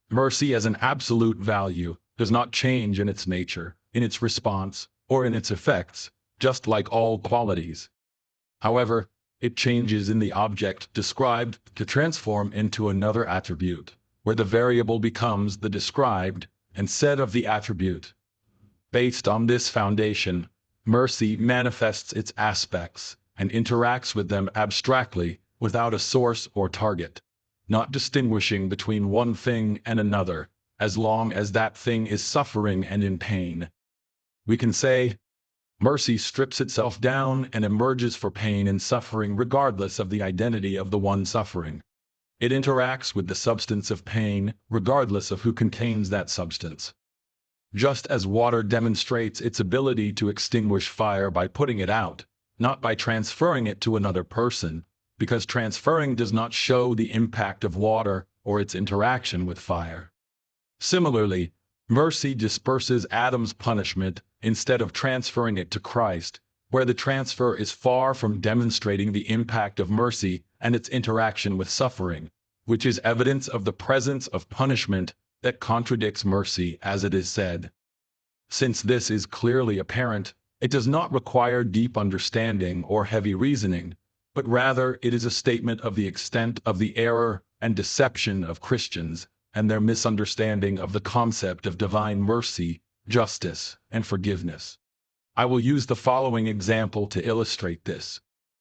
Mercy as an absolute value does not change in its nature, in its response, or in its effects, just like all qualities. However, it changes in the object described to transform into another attribute, where the variable becomes the described instead of the attribute. Based on this foundation, mercy manifests its aspects and interacts with them abstractly without a source or target, not distinguishing between one thing and another, as long as that thing is suffering and in pain. We can say, mercy strips itself down and emerges for pain and suffering regardless of the identity of the one suffering. It interacts with the substance of pain regardless of who contains that substance. Just as water demonstrates its ability to extinguish fire by putting it out, not by transferring it to another person, because transferring does not show the impact of water or its interaction with fire. Similarly, mercy disperses Adam's punishment instead of transferring it to Christ, where the transfer is far from demonstrating the impact of mercy and its interaction with suffering, which is evidence of the presence of punishment that contradicts mercy, as it is said. Since this is clearly apparent, it does not require deep understanding or heavy reasoning, but rather it is a statement of the extent of the error and deception of Christians and their misunderstanding of the concept of divine mercy, justice, and forgiveness. I will use the following example to illustrate this,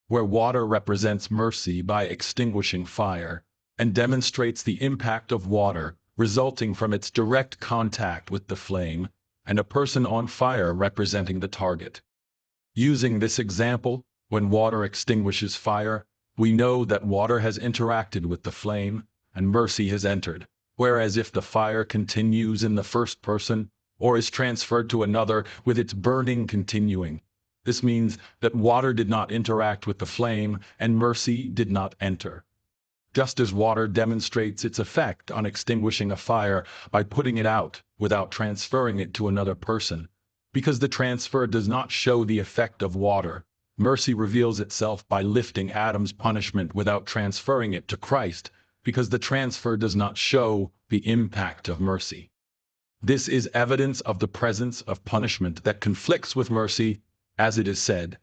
where water represents mercy by extinguishing fire, and demonstrates the impact of water resulting from its direct contact with the flame, and a person on fire representing the target. Using this example, when water extinguishes fire, we know that water has interacted with the flame, and mercy has entered, whereas if the fire continues in the first person, or is transferred to another with its burning continuing, this means that water did not interact with the flame and mercy did not enter. Just as water demonstrates its effect on extinguishing a fire by putting it out without transferring it to another person, because the transfer does not show the effect of water, mercy reveals itself by lifting Adam's punishment without transferring it to Christ, because the transfer does not show the impact of mercy. This is evidence of the presence of punishment that conflicts with mercy, as it is said,